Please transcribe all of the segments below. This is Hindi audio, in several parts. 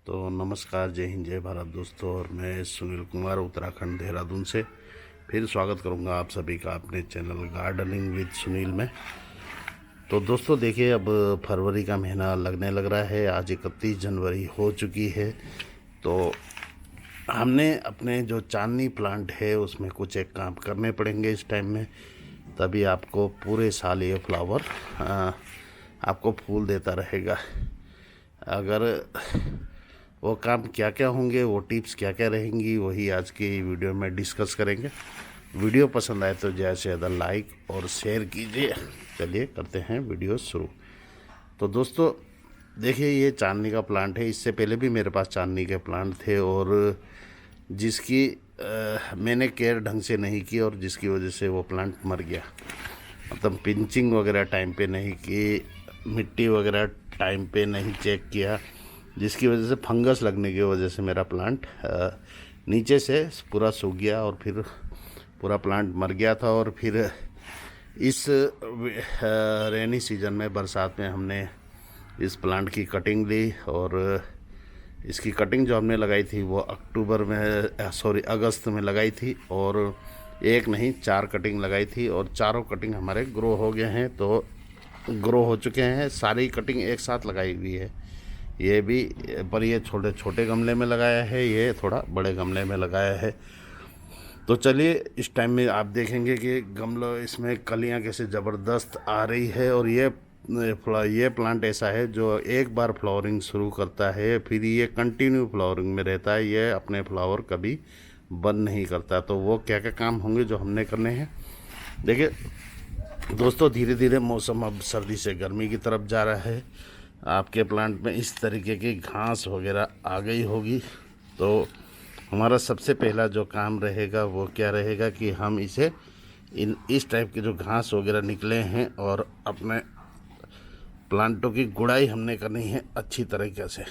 तो नमस्कार, जय हिंद, जय भारत दोस्तों। और मैं सुनील कुमार उत्तराखंड देहरादून से फिर स्वागत करूंगा आप सभी का अपने चैनल गार्डनिंग विद सुनील में। तो दोस्तों देखिए, अब फरवरी का महीना लगने लग रहा है। आज 31 जनवरी हो चुकी है। तो हमने अपने जो चांदनी प्लांट है उसमें कुछ एक काम करने पड़ेंगे इस टाइम में, तभी आपको पूरे साल ये फ्लावर आपको फूल देता रहेगा। अगर वो काम क्या क्या होंगे, वो टिप्स क्या क्या रहेंगी, वही आज की वीडियो में डिस्कस करेंगे। वीडियो पसंद आए तो ज़्यादा से ज़्यादा लाइक और शेयर कीजिए। चलिए करते हैं वीडियो शुरू। तो दोस्तों देखिए, ये चांदनी का प्लांट है। इससे पहले भी मेरे पास चांदनी के प्लांट थे और जिसकी मैंने केयर ढंग से नहीं की और जिसकी वजह से वो प्लांट मर गया। मतलब पिंचिंग वगैरह टाइम पे नहीं की, मिट्टी वगैरह टाइम पे नहीं चेक किया, जिसकी वजह से फंगस लगने की वजह से मेरा प्लांट नीचे से पूरा सूख गया और फिर पूरा प्लांट मर गया था। और फिर इस रेनी सीजन में, बरसात में, हमने इस प्लांट की कटिंग ली और इसकी कटिंग जो हमने लगाई थी वो अगस्त में लगाई थी। और एक नहीं 4 कटिंग लगाई थी और चारों कटिंग हमारे ग्रो हो गए हैं। तो ग्रो हो चुके हैं, सारी कटिंग एक साथ लगाई हुई है। ये भी, पर ये छोटे छोटे गमले में लगाया है, ये थोड़ा बड़े गमले में लगाया है। तो चलिए, इस टाइम में आप देखेंगे कि गमलों इसमें कलियां कैसे ज़बरदस्त आ रही है। और ये प्लांट ऐसा है जो एक बार फ्लावरिंग शुरू करता है, फिर ये कंटिन्यू फ्लावरिंग में रहता है। ये अपने फ्लावर कभी बंद नहीं करता। तो वो क्या क्या काम होंगे जो हमने करने हैं, देखिए दोस्तों। धीरे धीरे मौसम अब सर्दी से गर्मी की तरफ जा रहा है। आपके प्लांट में इस तरीके की घास वगैरह आ गई होगी। तो हमारा सबसे पहला जो काम रहेगा वो क्या रहेगा कि हम इस टाइप के जो घास वगैरह निकले हैं और अपने प्लांटों की गुड़ाई हमने करनी है अच्छी तरीके से।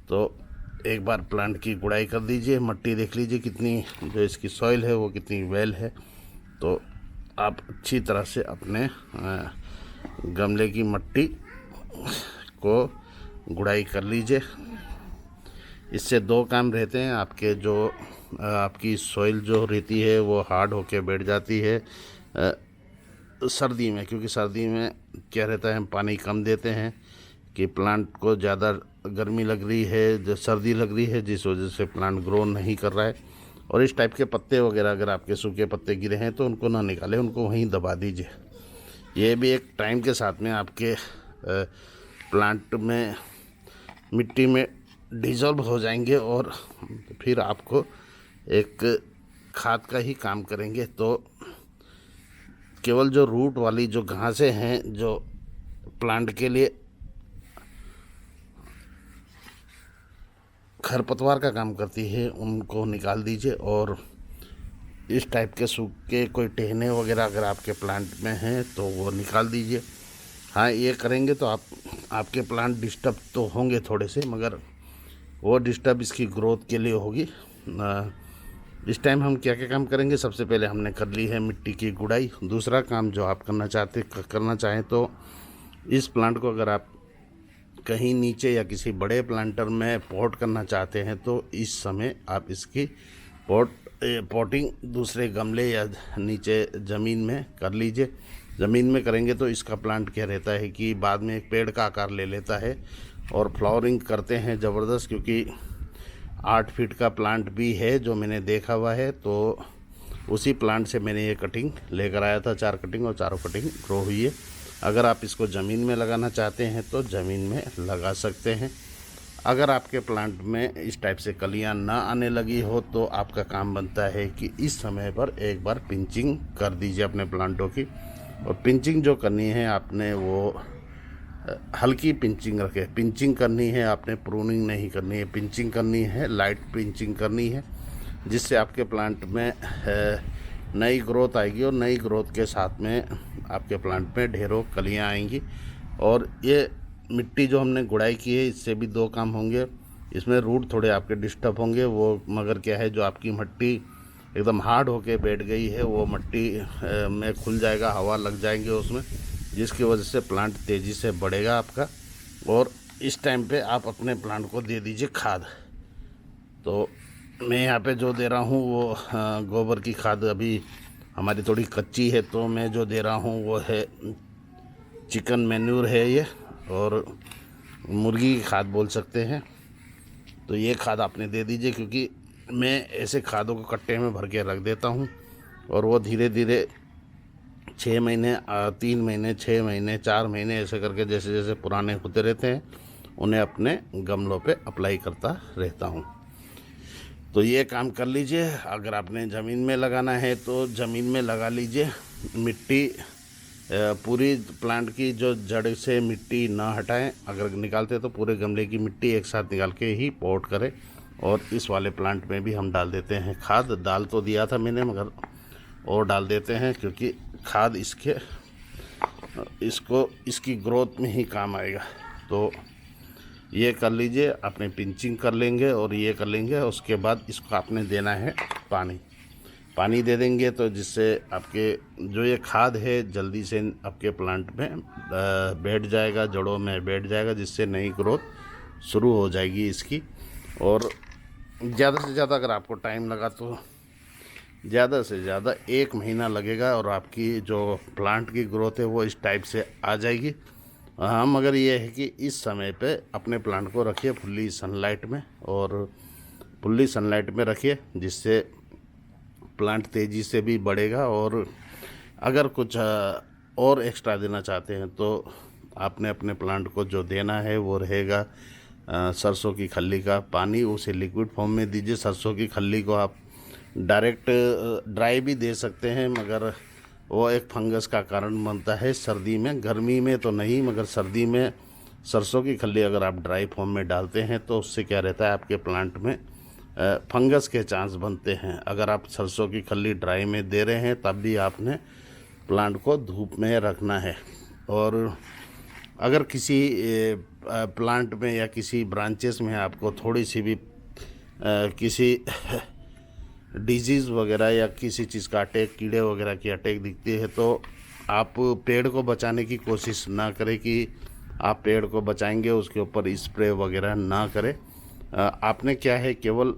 तो एक बार प्लांट की गुड़ाई कर दीजिए, मट्टी देख लीजिए कितनी, जो इसकी सॉइल है वो कितनी वेल है। तो आप अच्छी तरह से अपने गमले की मट्टी को गुड़ाई कर लीजिए। इससे 2 काम रहते हैं आपके। जो आपकी सॉइल जो रहती है वो हार्ड होके बैठ जाती है सर्दी में, क्योंकि सर्दी में क्या रहता है, हम पानी कम देते हैं कि प्लांट को ज़्यादा गर्मी लग रही है, जो सर्दी लग रही है, जिस वजह से प्लांट ग्रो नहीं कर रहा है। और इस टाइप के पत्ते वगैरह अगर आपके सूखे पत्ते गिरे हैं तो उनको ना निकालें, उनको वहीं दबा दीजिए। ये भी एक टाइम के साथ में आपके प्लांट में मिट्टी में डिज़ोल्व हो जाएंगे और फिर आपको एक खाद का ही काम करेंगे। तो केवल जो रूट वाली जो घासें हैं जो प्लांट के लिए खरपतवार का काम करती है, उनको निकाल दीजिए। और इस टाइप के सूखे कोई टहने वगैरह अगर आपके प्लांट में हैं तो वो निकाल दीजिए। हाँ, ये करेंगे तो आपके प्लांट डिस्टर्ब तो होंगे थोड़े से, मगर वो डिस्टर्ब इसकी ग्रोथ के लिए होगी। इस टाइम हम क्या क्या काम करेंगे, सबसे पहले हमने कर ली है मिट्टी की गुड़ाई। दूसरा काम जो आप करना चाहें तो इस प्लांट को अगर आप कहीं नीचे या किसी बड़े प्लांटर में पॉट करना चाहते हैं तो इस समय आप इसकी पॉटिंग दूसरे गमले या नीचे ज़मीन में कर लीजिए। ज़मीन में करेंगे तो इसका प्लांट क्या रहता है कि बाद में एक पेड़ का आकार ले लेता है और फ्लावरिंग करते हैं ज़बरदस्त। क्योंकि 8 फीट का प्लांट भी है जो मैंने देखा हुआ है। तो उसी प्लांट से मैंने ये कटिंग लेकर आया था, 4 कटिंग, और चारों कटिंग ग्रो हुई है। अगर आप इसको ज़मीन में लगाना चाहते हैं तो ज़मीन में लगा सकते हैं। अगर आपके प्लांट में इस टाइप से कलियां ना आने लगी हो तो आपका काम बनता है कि इस समय पर एक बार पिंचिंग कर दीजिए अपने प्लांटों की। और पिंचिंग जो करनी है आपने वो हल्की पिंचिंग रखे, पिंचिंग करनी है आपने, प्रूनिंग नहीं करनी है, पिंचिंग करनी है, लाइट पिंचिंग करनी है, जिससे आपके प्लांट में नई ग्रोथ आएगी और नई ग्रोथ के साथ में आपके प्लांट में ढेरों कलियां आएंगी। और ये मिट्टी जो हमने गुड़ाई की है इससे भी 2 काम होंगे। इसमें रूट थोड़े आपके डिस्टर्ब होंगे वो, मगर क्या है, जो आपकी मिट्टी एकदम हार्ड होके बैठ गई है वो मिट्टी में खुल जाएगा, हवा लग जाएंगे उसमें, जिसकी वजह से प्लांट तेज़ी से बढ़ेगा आपका। और इस टाइम पे आप अपने प्लांट को दे दीजिए खाद। तो मैं यहाँ पे जो दे रहा हूँ वो गोबर की खाद अभी हमारी थोड़ी कच्ची है, तो मैं जो दे रहा हूँ वो है चिकन मैन्यूर है ये, और मुर्गी की खाद बोल सकते हैं। तो ये खाद आपने दे दीजिए, क्योंकि मैं ऐसे खादों को कट्टे में भर के रख देता हूँ और वो धीरे धीरे 6 महीने 3 महीने 6 महीने 4 महीने ऐसे करके जैसे जैसे पुराने होते रहते हैं उन्हें अपने गमलों पे अप्लाई करता रहता हूँ। तो ये काम कर लीजिए। अगर आपने ज़मीन में लगाना है तो ज़मीन में लगा लीजिए। मिट्टी पूरी प्लांट की जो जड़ से मिट्टी ना हटाएं, अगर निकालते तो पूरे गमले की मिट्टी एक साथ निकाल के ही पॉट करें। और इस वाले प्लांट में भी हम डाल देते हैं खाद। डाल तो दिया था मैंने, मगर और डाल देते हैं, क्योंकि खाद इसकी ग्रोथ में ही काम आएगा। तो ये कर लीजिए, आपने पिंचिंग कर लेंगे और ये कर लेंगे। उसके बाद इसको आपने देना है पानी दे देंगे, तो जिससे आपके जो ये खाद है जल्दी से आपके प्लांट में बैठ जाएगा, जड़ों में बैठ जाएगा, जिससे नई ग्रोथ शुरू हो जाएगी इसकी। और ज़्यादा से ज़्यादा अगर आपको टाइम लगा तो ज़्यादा से ज़्यादा 1 महीना लगेगा और आपकी जो प्लांट की ग्रोथ है वो इस टाइप से आ जाएगी। हाँ, मगर ये है कि इस समय पे अपने प्लांट को रखिए फुल्ली सनलाइट में, और फुल्ली सनलाइट में रखिए, जिससे प्लांट तेज़ी से भी बढ़ेगा। और अगर कुछ और एक्स्ट्रा देना चाहते हैं तो आपने अपने प्लांट को जो देना है वो रहेगा सरसों की खल्ली का पानी। उसे लिक्विड फॉर्म में दीजिए। सरसों की खल्ली को आप डायरेक्ट ड्राई भी दे सकते हैं, मगर वो एक फंगस का कारण बनता है सर्दी में। गर्मी में तो नहीं, मगर सर्दी में सरसों की खल्ली अगर आप ड्राई फॉर्म में डालते हैं तो उससे क्या रहता है, आपके प्लांट में फंगस के चांस बनते हैं। अगर आप सरसों की खल्ली ड्राई में दे रहे हैं तब भी आपने प्लांट को धूप में रखना है। और अगर किसी प्लांट में या किसी ब्रांचेस में आपको थोड़ी सी भी किसी डिजीज़ वगैरह या किसी चीज़ का अटैक, कीड़े वगैरह की अटैक दिखती है, तो आप पेड़ को बचाने की कोशिश ना करें कि आप पेड़ को बचाएंगे, उसके ऊपर स्प्रे वगैरह ना करें। आपने क्या है, केवल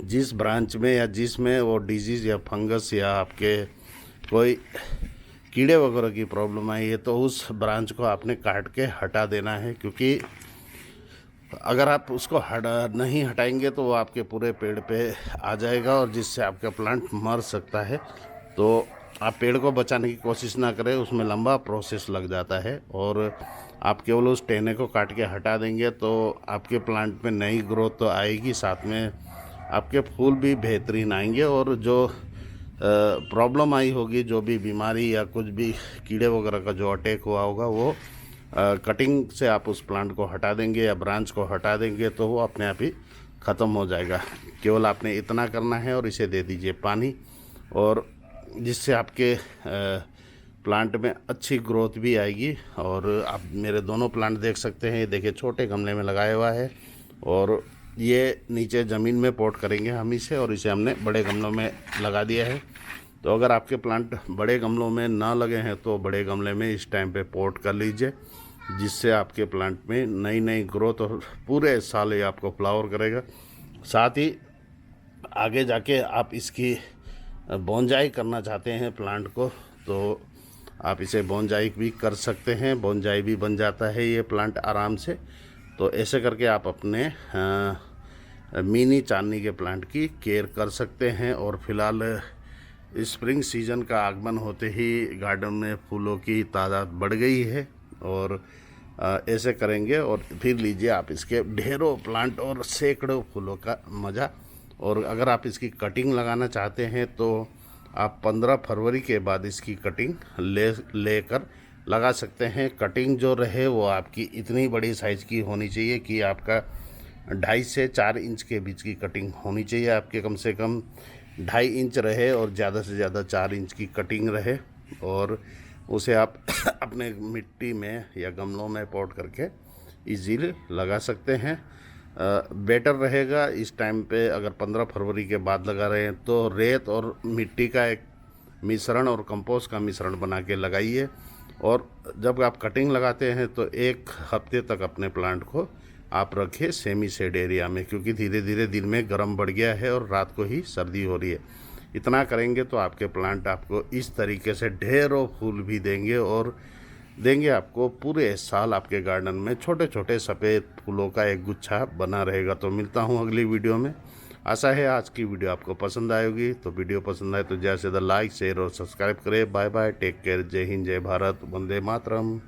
जिस ब्रांच में या जिसमें वो डिजीज़ या फंगस या आपके कोई कीड़े वगैरह की प्रॉब्लम आई है, तो उस ब्रांच को आपने काट के हटा देना है। क्योंकि अगर आप उसको नहीं हटाएंगे तो वो आपके पूरे पेड़ पे आ जाएगा और जिससे आपका प्लांट मर सकता है। तो आप पेड़ को बचाने की कोशिश ना करें, उसमें लंबा प्रोसेस लग जाता है। और आप केवल उस टहने को काट के हटा देंगे तो आपके प्लांट में नई ग्रोथ तो आएगी, साथ में आपके फूल भी बेहतरीन आएंगे। और जो प्रॉब्लम आई होगी, जो भी बीमारी या कुछ भी कीड़े वगैरह का जो अटैक हुआ होगा, वो कटिंग से आप उस प्लांट को हटा देंगे या ब्रांच को हटा देंगे तो वो अपने आप ही ख़त्म हो जाएगा। केवल आपने इतना करना है और इसे दे दीजिए पानी, और जिससे आपके प्लांट में अच्छी ग्रोथ भी आएगी। और आप मेरे दोनों प्लांट देख सकते हैं, ये देखिए छोटे गमले में लगाया हुआ है और ये नीचे ज़मीन में पॉट करेंगे हम इसे, और इसे हमने बड़े गमलों में लगा दिया है। तो अगर आपके प्लांट बड़े गमलों में ना लगे हैं तो बड़े गमले में इस टाइम पे पॉट कर लीजिए, जिससे आपके प्लांट में नई नई ग्रोथ और पूरे साल ये आपको फ्लावर करेगा। साथ ही आगे जाके आप इसकी बोनजाई करना चाहते हैं प्लांट को, तो आप इसे बोनजाई भी कर सकते हैं। बोनजाई भी बन जाता है ये प्लांट आराम से। तो ऐसे करके आप अपने मिनी चांदनी के प्लांट की केयर कर सकते हैं। और फिलहाल स्प्रिंग सीजन का आगमन होते ही गार्डन में फूलों की तादाद बढ़ गई है, और ऐसे करेंगे और फिर लीजिए आप इसके ढेरों प्लांट और सैकड़ों फूलों का मज़ा। और अगर आप इसकी कटिंग लगाना चाहते हैं तो आप 15 फरवरी के बाद इसकी कटिंग लेकर लगा सकते हैं। कटिंग जो रहे वो आपकी इतनी बड़ी साइज़ की होनी चाहिए कि आपका 2.5 से 4 इंच के बीच की कटिंग होनी चाहिए। आपके कम से कम 2.5 इंच रहे और ज़्यादा से ज़्यादा 4 इंच की कटिंग रहे, और उसे आप अपने मिट्टी में या गमलों में पॉट करके इजीली लगा सकते हैं। बेटर रहेगा इस टाइम पे, अगर 15 फरवरी के बाद लगा रहे हैं तो रेत और मिट्टी का एक मिश्रण और कंपोस्ट का मिश्रण बना के लगाइए, और जब आप कटिंग लगाते हैं तो 1 हफ्ते तक अपने प्लांट को आप रखें सेमी शेड एरिया में, क्योंकि धीरे धीरे दिन में गर्म बढ़ गया है और रात को ही सर्दी हो रही है। इतना करेंगे तो आपके प्लांट आपको इस तरीके से ढेरों फूल भी देंगे और देंगे आपको पूरे साल आपके गार्डन में छोटे छोटे सफ़ेद फूलों का एक गुच्छा बना रहेगा। तो मिलता हूँ अगली वीडियो में। आशा है आज की वीडियो आपको पसंद आएगी। तो वीडियो पसंद आए तो ज़्यादा से ज़्यादा लाइक शेयर और सब्सक्राइब करें। बाय बाय, टेक केयर, जय हिंद, जय भारत, वंदे मातरम।